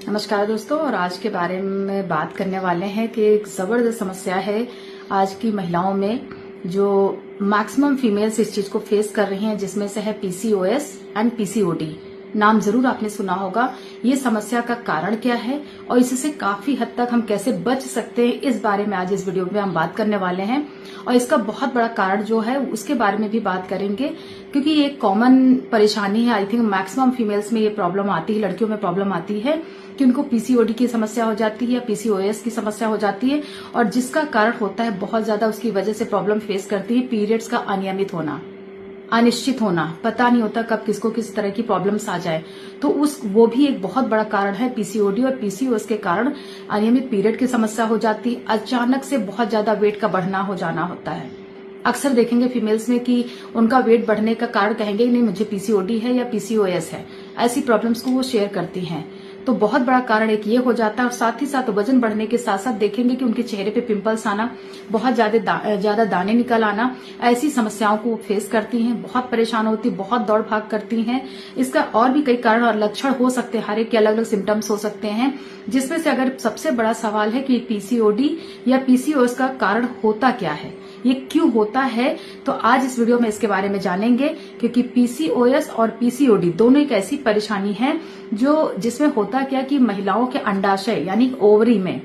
नमस्कार दोस्तों, और आज के बारे में बात करने वाले हैं कि एक जबरदस्त समस्या है आज की महिलाओं में, जो मैक्सिमम फीमेल्स इस चीज को फेस कर रही हैं, जिसमें से है पीसीओएस एंड पीसीओडी। नाम जरूर आपने सुना होगा। ये समस्या का कारण क्या है और इससे काफी हद तक हम कैसे बच सकते हैं, इस बारे में आज इस वीडियो में हम बात करने वाले हैं। और इसका बहुत बड़ा कारण जो है उसके बारे में भी बात करेंगे, क्योंकि ये एक कॉमन परेशानी है। आई थिंक मैक्सिमम फीमेल्स में ये प्रॉब्लम आती है, लड़कियों में प्रॉब्लम आती है कि उनको पीसीओडी की समस्या हो जाती है या पीसीओएस की समस्या हो जाती है, और जिसका कारण होता है बहुत ज्यादा उसकी वजह से प्रॉब्लम फेस करती है पीरियड्स का अनियमित होना, अनिश्चित होना। पता नहीं होता कब किसको किस तरह की प्रॉब्लम्स आ जाए, तो वो भी एक बहुत बड़ा कारण है पीसीओडी। और पीसीओएस के कारण अनियमित पीरियड की समस्या हो जाती है। अचानक से बहुत ज्यादा वेट का बढ़ना हो जाना होता है। अक्सर देखेंगे फीमेल्स में कि उनका वेट बढ़ने का कारण कहेंगे नहीं मुझे पीसीओडी है या पीसीओएस है, ऐसी प्रॉब्लम्स को वो शेयर करती हैं। तो बहुत बड़ा कारण एक ये हो जाता है। और साथ ही साथ वजन बढ़ने के साथ साथ देखेंगे कि उनके चेहरे पे पिंपल्स आना, बहुत ज्यादा दाने निकल आना, ऐसी समस्याओं को फेस करती हैं। बहुत परेशान होती, बहुत दौड़ भाग करती हैं। इसका और भी कई कारण और लक्षण हो सकते हैं, हर एक के अलग अलग सिम्टम्स हो सकते हैं, जिसमें से अगर सबसे बड़ा सवाल है कि पीसीओडी या पीसीओएस का कारण होता क्या है, ये क्यों होता है, तो आज इस वीडियो में इसके बारे में जानेंगे। क्योंकि पीसीओएस और पीसीओडी दोनों एक ऐसी परेशानी है जिसमें होता क्या कि महिलाओं के अंडाशय यानी ओवरी में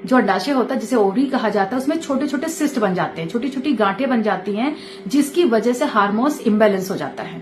जो अंडाशय होता है, जिसे ओवरी कहा जाता है, उसमें छोटे छोटे सिस्ट बन जाते हैं, छोटी छोटी गांठें बन जाती हैं, जिसकी वजह से हार्मोन्स इम्बैलेंस हो जाता है।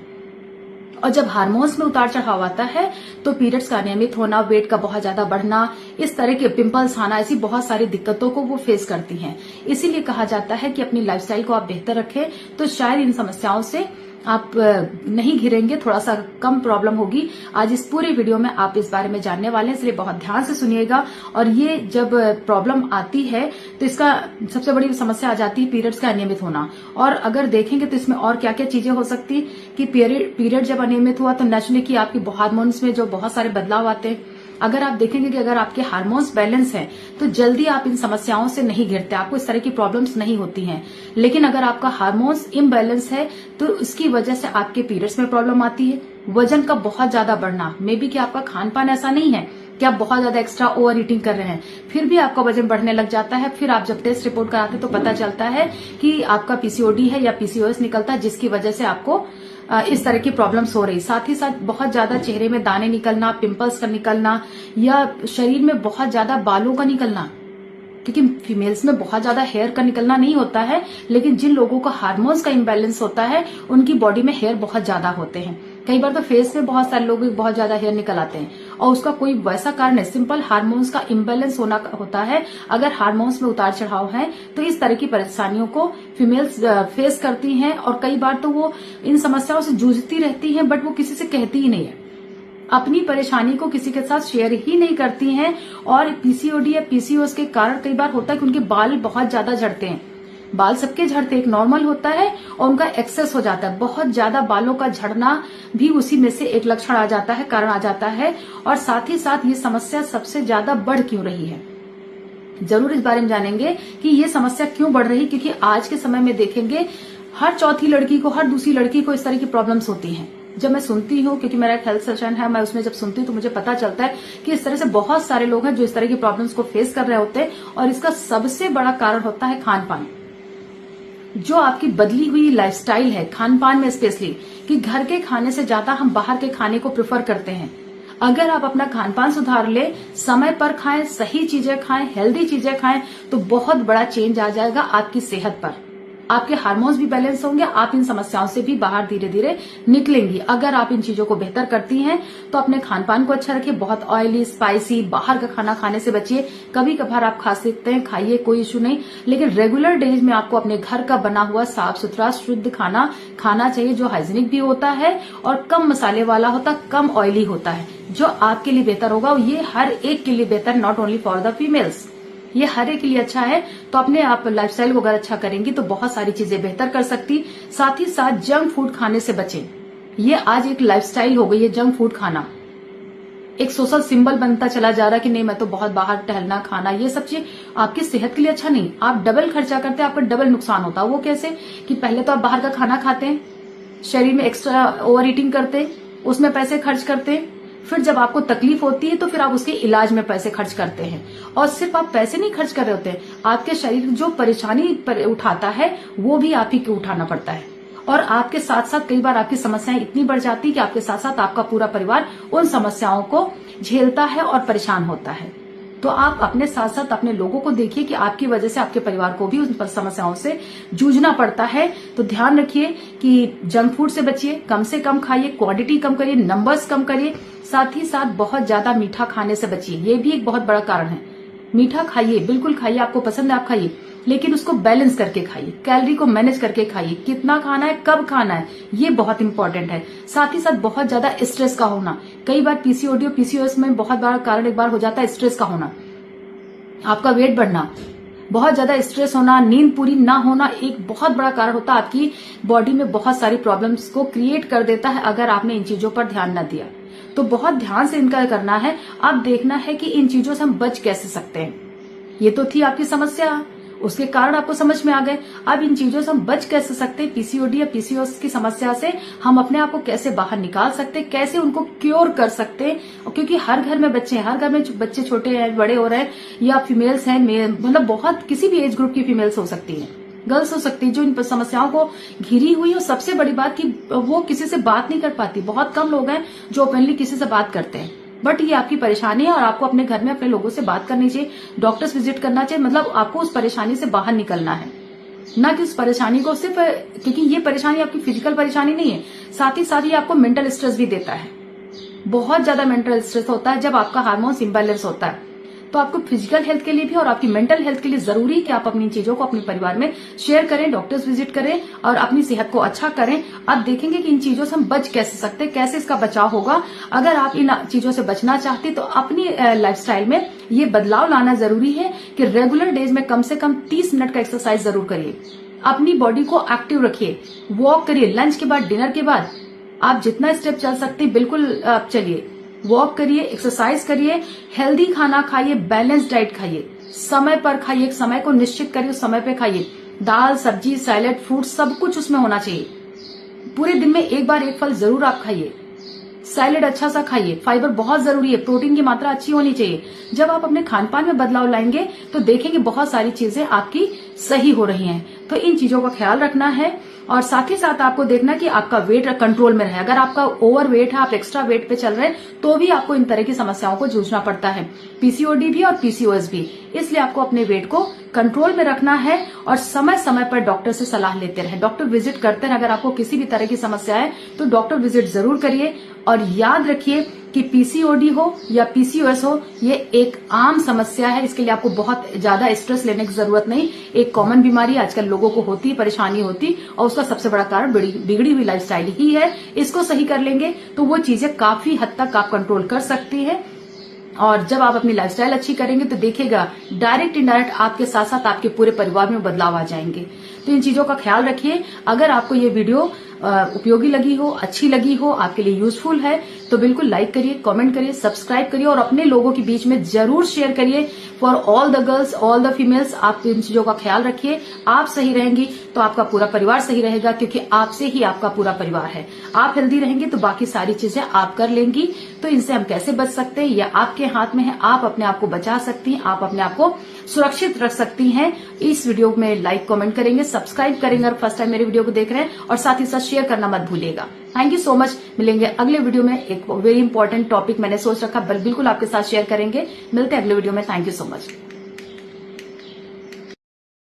और जब हार्मोन्स में उतार चढ़ाव आता है तो पीरियड्स का अनियमित होना, वेट का बहुत ज्यादा बढ़ना, इस तरह के पिंपल्स आना, ऐसी बहुत सारी दिक्कतों को वो फेस करती हैं। इसीलिए कहा जाता है कि अपनी लाइफस्टाइल को आप बेहतर रखें तो शायद इन समस्याओं से आप नहीं घिरेंगे, थोड़ा सा कम प्रॉब्लम होगी। आज इस पूरी वीडियो में आप इस बारे में जानने वाले हैं, इसलिए बहुत ध्यान से सुनिएगा। और ये जब प्रॉब्लम आती है तो इसका सबसे बड़ी समस्या आ जाती है पीरियड्स का अनियमित होना। और अगर देखेंगे तो इसमें और क्या क्या चीजें हो सकती कि पीरियड जब अनियमित हुआ तो नेचुरली कि आपकी हार्मोन्स में जो बहुत सारे बदलाव आते हैं। अगर आप देखेंगे कि अगर आपके हार्मोन्स बैलेंस हैं तो जल्दी आप इन समस्याओं से नहीं घिरते, आपको इस तरह की प्रॉब्लम्स नहीं होती हैं। लेकिन अगर आपका हार्मोन्स इम्बैलेंस है तो इसकी वजह से आपके पीरियड्स में प्रॉब्लम आती है। वजन का बहुत ज्यादा बढ़ना, मे बी कि आपका खान पान ऐसा नहीं है कि आप बहुत ज्यादा एक्स्ट्रा ओवर ईटिंग कर रहे हैं, फिर भी आपका वजन बढ़ने लग जाता है। फिर आप जब टेस्ट रिपोर्ट कराते हैं तो पता चलता है कि आपका पीसीओडी है या पीसीओएस निकलता है, जिसकी वजह से आपको इस तरह की प्रॉब्लम्स हो रही। साथ ही साथ बहुत ज्यादा चेहरे में दाने निकलना, पिंपल्स का निकलना, या शरीर में बहुत ज्यादा बालों का निकलना, क्योंकि फीमेल्स में बहुत ज्यादा हेयर का निकलना नहीं होता है, लेकिन जिन लोगों का हार्मोन्स का इम्बैलेंस होता है उनकी बॉडी में हेयर बहुत ज्यादा होते हैं। कई बार तो फेस में बहुत सारे लोग बहुत ज्यादा हेयर निकल आते हैं, और उसका कोई वैसा कारण है, सिंपल हार्मोन्स का इम्बैलेंस होना होता है। अगर हार्मोन्स में उतार चढ़ाव है तो इस तरह की परेशानियों को फीमेल्स फेस करती हैं, और कई बार तो वो इन समस्याओं से जूझती रहती हैं, बट वो किसी से कहती ही नहीं है, अपनी परेशानी को किसी के साथ शेयर ही नहीं करती हैं। और पीसीओडी या पीसीओएस के कारण कई बार होता है कि उनके बाल बहुत ज्यादा झड़ते हैं। बाल सबके झड़ते, एक नॉर्मल होता है और उनका एक्सेस हो जाता है। बहुत ज्यादा बालों का झड़ना भी उसी में से एक लक्षण आ जाता है, कारण आ जाता है। और साथ ही साथ ये समस्या सबसे ज्यादा बढ़ क्यों रही है, जरूर इस बारे में जानेंगे कि ये समस्या क्यों बढ़ रही है। क्योंकि आज के समय में देखेंगे हर चौथी लड़की को, हर दूसरी लड़की को इस तरह की प्रॉब्लम्स होती हैं। जब मैं सुनती हूँ, क्योंकि मेरा एक हेल्थ सेशन है, मैं उसमें जब सुनती हूँ तो मुझे पता चलता है कि इस तरह से बहुत सारे लोग हैं जो इस तरह की प्रॉब्लम्स को फेस कर रहे होते हैं। और इसका सबसे बड़ा कारण होता है खान पान, जो आपकी बदली हुई लाइफस्टाइल है, खान पान में स्पेशली, कि घर के खाने से ज्यादा हम बाहर के खाने को प्रेफर करते हैं। अगर आप अपना खान पान सुधार ले, समय पर खाएं, सही चीजें खाएं, हेल्दी चीजें खाएं, तो बहुत बड़ा चेंज आ जाएगा आपकी सेहत पर। आपके हार्मोन्स भी बैलेंस होंगे, आप इन समस्याओं से भी बाहर धीरे धीरे निकलेंगी। अगर आप इन चीजों को बेहतर करती हैं तो अपने खान पान को अच्छा रखिए, बहुत ऑयली, स्पाइसी, बाहर का खाना खाने से बचिए। कभी कभार आप खा सकते हैं, खाइए, कोई इश्यू नहीं, लेकिन रेगुलर डेज में आपको अपने घर का बना हुआ साफ सुथरा शुद्ध खाना खाना चाहिए, जो हाइजीनिक भी होता है और कम मसाले वाला होता है, कम ऑयली होता है, जो आपके लिए बेहतर होगा। ये हर एक के लिए बेहतर, not only for the females, ये हर एक के लिए अच्छा है। तो अपने आप लाइफस्टाइल को अगर अच्छा करेंगी तो बहुत सारी चीजें बेहतर कर सकती। साथ ही साथ जंक फूड खाने से बचें। ये आज एक लाइफस्टाइल हो गई है जंक फूड खाना, एक सोशल सिंबल बनता चला जा रहा है कि नहीं मैं तो बहुत बाहर टहलना, खाना, ये सब चीज आपकी सेहत के लिए अच्छा नहीं। आप डबल खर्चा करते हैं, आपका डबल नुकसान होता है। वो कैसे कि पहले तो आप बाहर का खाना खाते हैं, शरीर में एक्स्ट्रा ओवर ईटिंग करते, उसमें पैसे खर्च करते, फिर जब आपको तकलीफ होती है तो फिर आप उसके इलाज में पैसे खर्च करते हैं। और सिर्फ आप पैसे नहीं खर्च कर रहे होते, आपके शरीर जो परेशानी उठाता है वो भी आप ही को उठाना पड़ता है। और आपके साथ साथ कई बार आपकी समस्याएं इतनी बढ़ जाती है कि आपके साथ साथ आपका पूरा परिवार उन समस्याओं को झेलता है और परेशान होता है। तो आप अपने साथ साथ अपने लोगों को देखिए कि आपकी वजह से आपके परिवार को भी उन समस्याओं से जूझना पड़ता है। तो ध्यान रखिए कि जंक फूड से बचिए, कम से कम खाइए, क्वांटिटी कम करिए, नंबर्स कम करिए, साथ ही साथ बहुत ज्यादा मीठा खाने से बचिए। ये भी एक बहुत बड़ा कारण है। मीठा खाइए, बिल्कुल खाइए, आपको पसंद है आप खाइए, लेकिन उसको बैलेंस करके खाइए, कैलोरी को मैनेज करके खाइए, कितना खाना है, कब खाना है, ये बहुत इंपॉर्टेंट है। साथ ही साथ बहुत ज्यादा स्ट्रेस का होना, कई बार पीसीओडी और पीसीओएस में बहुत बड़ा कारण एक बार हो जाता है स्ट्रेस का होना, आपका वेट बढ़ना, बहुत ज्यादा स्ट्रेस होना, नींद पूरी ना होना एक बहुत बड़ा कारण होता है। आपकी बॉडी में बहुत सारी प्रॉब्लम्स को क्रिएट कर देता है अगर आपने इन चीजों पर ध्यान न दिया। तो बहुत ध्यान से इनका करना है। अब देखना है कि इन चीजों से हम बच कैसे सकते हैं। ये तो थी आपकी समस्या, उसके कारण आपको समझ में आ गए। अब इन चीजों से हम बच कैसे सकते हैं, पीसीओडी या पीसीओएस की समस्या से हम अपने आप को कैसे बाहर निकाल सकते हैं, कैसे उनको क्योर कर सकते हैं। क्योंकि हर घर में बच्चे हैं, हर घर में बच्चे छोटे हैं, बड़े हो रहे हैं, या फीमेल्स हैं, मतलब बहुत किसी भी एज ग्रुप की फीमेल्स हो सकती है, गर्ल्स हो सकती है, जो इन समस्याओं को घिरी हुई। और सबसे बड़ी बात कि वो किसी से बात नहीं कर पाती। बहुत कम लोग हैं जो ओपनली किसी से बात करते हैं, बट ये आपकी परेशानी है और आपको अपने घर में अपने लोगों से बात करनी चाहिए, डॉक्टर्स विजिट करना चाहिए। मतलब आपको उस परेशानी से बाहर निकलना है, ना कि उस परेशानी को सिर्फ, क्योंकि ये परेशानी आपकी फिजिकल परेशानी नहीं है, साथ ही साथ ये आपको मेंटल स्ट्रेस भी देता है। बहुत ज्यादा मेंटल स्ट्रेस होता है जब आपका हार्मोन्स इम्बैलेंस होता है। तो आपको फिजिकल हेल्थ के लिए भी और आपकी मेंटल हेल्थ के लिए जरूरी है कि आप अपनी चीजों को अपने परिवार में शेयर करें, डॉक्टर्स विजिट करें और अपनी सेहत को अच्छा करें। अब देखेंगे कि इन चीजों से हम बच कैसे सकते हैं, कैसे इसका बचाव होगा। अगर आप इन चीजों से बचना चाहते तो अपनी लाइफस्टाइल में ये बदलाव लाना जरूरी है कि रेगुलर डेज में कम से कम 30 मिनट का एक्सरसाइज जरूर करिए। अपनी बॉडी को एक्टिव रखिए, वॉक करिए, लंच के बाद, डिनर के बाद आप जितना स्टेप चल सकते हैं बिल्कुल आप चलिए, वॉक करिए, एक्सरसाइज करिए, हेल्दी खाना खाइए, बैलेंस डाइट खाइए, समय पर खाइए, एक समय को निश्चित करिए, उस समय पे खाइए। दाल, सब्जी, सैलेड, फ्रूट सब कुछ उसमें होना चाहिए। पूरे दिन में एक बार एक फल जरूर आप खाइए, सैलेड अच्छा सा खाइए, फाइबर बहुत जरूरी है, प्रोटीन की मात्रा अच्छी होनी चाहिए। जब आप अपने खान पान में बदलाव लाएंगे तो देखेंगे बहुत सारी चीजें आपकी सही हो रही हैं। तो इन चीजों का ख्याल रखना है और साथ ही साथ आपको देखना कि आपका वेट कंट्रोल में रहे। अगर आपका ओवर वेट है, आप एक्स्ट्रा वेट पे चल रहे हैं, तो भी आपको इन तरह की समस्याओं को जूझना पड़ता है, पीसीओडी भी और पीसीओएस भी। इसलिए आपको अपने वेट को कंट्रोल में रखना है और समय समय पर डॉक्टर से सलाह लेते रहें, डॉक्टर विजिट करते रहें। अगर आपको किसी भी तरह की समस्या है तो डॉक्टर विजिट जरूर करिए। और याद रखिए कि पीसीओडी हो या पीसीओएस हो, ये एक आम समस्या है, इसके लिए आपको बहुत ज्यादा स्ट्रेस लेने की जरूरत नहीं। एक कॉमन बीमारी आजकल लोगों को होती, परेशानी होती, और उसका सबसे बड़ा कारण बिगड़ी हुई लाइफस्टाइल ही है। इसको सही कर लेंगे तो वो चीजें काफी हद तक आप कंट्रोल कर सकती है। और जब आप अपनी लाइफस्टाइल अच्छी करेंगे तो देखिएगा डायरेक्ट इनडायरेक्ट आपके साथ साथ आपके पूरे परिवार में बदलाव आ जाएंगे। तो इन चीजों का ख्याल रखिए। अगर आपको ये वीडियो उपयोगी लगी हो, अच्छी लगी हो, आपके लिए यूजफुल है तो बिल्कुल लाइक करिए, कमेंट करिए, सब्सक्राइब करिए और अपने लोगों के बीच में जरूर शेयर करिए। For all the girls, all the females, आप इन चीजों का ख्याल रखिए। आप सही रहेंगी तो आपका पूरा परिवार सही रहेगा, क्योंकि आपसे ही आपका पूरा परिवार है। आप हेल्दी रहेंगे तो बाकी सारी चीजें आप कर लेंगी। तो इनसे हम कैसे बच सकते हैं, यह आपके हाथ में है। आप अपने आप को बचा सकती हैं, आप अपने आप को सुरक्षित रख सकती हैं। इस वीडियो में लाइक, कमेंट करेंगे, सब्सक्राइब करेंगे और फर्स्ट टाइम मेरे वीडियो को देख रहे हैं, और साथ ही साथ शेयर करना मत भूलिएगा। Thank you so much. मिलेंगे अगले वीडियो में। एक वेरी इंपॉर्टेंट टॉपिक मैंने सोच रखा, बिल्कुल आपके साथ शेयर करेंगे। मिलते हैं अगले वीडियो में। Thank you so much.